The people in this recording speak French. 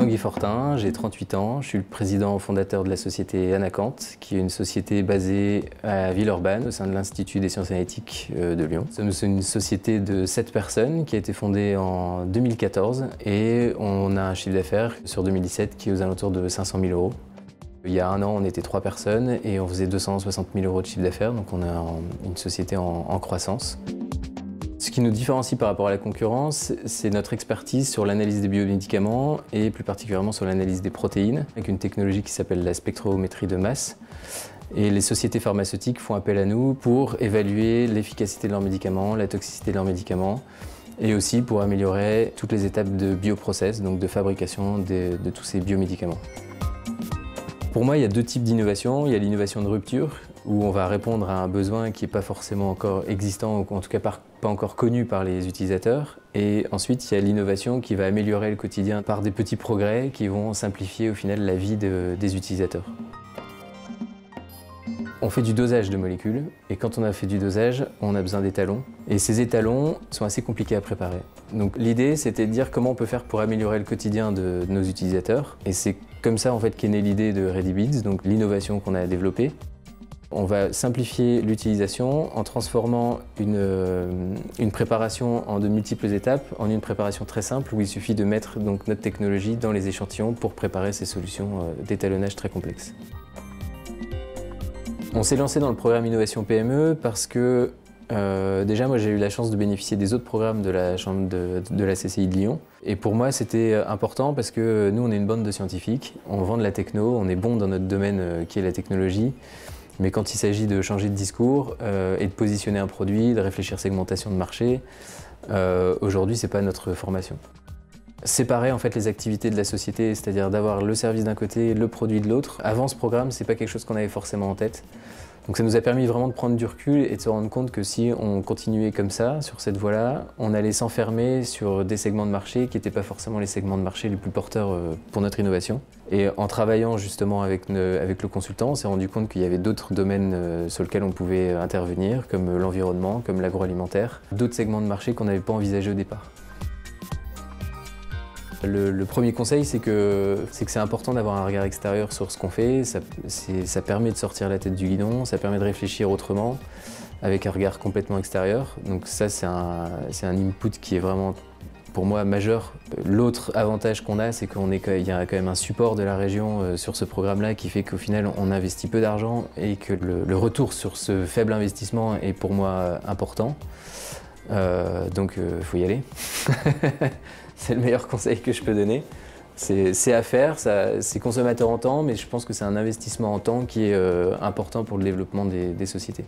Tanguy Fortin, j'ai 38 ans, je suis le président fondateur de la société Anacante, qui est une société basée à Villeurbanne, au sein de l'Institut des sciences analytiques de Lyon. Nous sommes une société de 7 personnes qui a été fondée en 2014 et on a un chiffre d'affaires sur 2017 qui est aux alentours de 500 000 euros. Il y a un an, on était 3 personnes et on faisait 260 000 euros de chiffre d'affaires, donc on a une société en croissance. Ce qui nous différencie par rapport à la concurrence, c'est notre expertise sur l'analyse des biomédicaments et plus particulièrement sur l'analyse des protéines, avec une technologie qui s'appelle la spectrométrie de masse. Et les sociétés pharmaceutiques font appel à nous pour évaluer l'efficacité de leurs médicaments, la toxicité de leurs médicaments, et aussi pour améliorer toutes les étapes de bioprocess, donc de fabrication de tous ces biomédicaments. Pour moi, il y a deux types d'innovation. Il y a l'innovation de rupture, où on va répondre à un besoin qui n'est pas forcément encore existant, ou en tout cas pas encore connu par les utilisateurs. Et ensuite, il y a l'innovation qui va améliorer le quotidien par des petits progrès qui vont simplifier au final la vie des utilisateurs. On fait du dosage de molécules, et quand on a fait du dosage, on a besoin d'étalons. Et ces étalons sont assez compliqués à préparer. Donc l'idée, c'était de dire comment on peut faire pour améliorer le quotidien de nos utilisateurs. Et c'est comme ça en fait qu'est née l'idée de ReadyBeads, donc l'innovation qu'on a développée. On va simplifier l'utilisation en transformant une préparation en de multiples étapes en une préparation très simple où il suffit de mettre donc notre technologie dans les échantillons pour préparer ces solutions d'étalonnage très complexes. On s'est lancé dans le programme Innovation PME parce que déjà moi j'ai eu la chance de bénéficier des autres programmes de la chambre de la CCI de Lyon. Et pour moi c'était important parce que nous on est une bande de scientifiques, on vend de la techno, on est bon dans notre domaine qui est la technologie. Mais quand il s'agit de changer de discours et de positionner un produit, de réfléchir segmentation de marché, aujourd'hui c'est pas notre formation. Séparer en fait les activités de la société, c'est-à-dire d'avoir le service d'un côté, le produit de l'autre. Avant ce programme, c'est pas quelque chose qu'on avait forcément en tête. Donc ça nous a permis vraiment de prendre du recul et de se rendre compte que si on continuait comme ça, sur cette voie-là, on allait s'enfermer sur des segments de marché qui n'étaient pas forcément les segments de marché les plus porteurs pour notre innovation. Et en travaillant justement avec le consultant, on s'est rendu compte qu'il y avait d'autres domaines sur lesquels on pouvait intervenir, comme l'environnement, comme l'agroalimentaire, d'autres segments de marché qu'on n'avait pas envisagés au départ. Le premier conseil, c'est que c'est important d'avoir un regard extérieur sur ce qu'on fait. Ça permet de sortir la tête du guidon, ça permet de réfléchir autrement, avec un regard complètement extérieur. Donc ça, c'est un input qui est vraiment, pour moi, majeur. L'autre avantage qu'on a, c'est qu'il y a quand même un support de la région sur ce programme-là qui fait qu'au final, on investit peu d'argent et que le retour sur ce faible investissement est pour moi important. Donc il faut y aller. C'est le meilleur conseil que je peux donner. C'est à faire, c'est consommateur en temps, mais je pense que c'est un investissement en temps qui est important pour le développement des sociétés.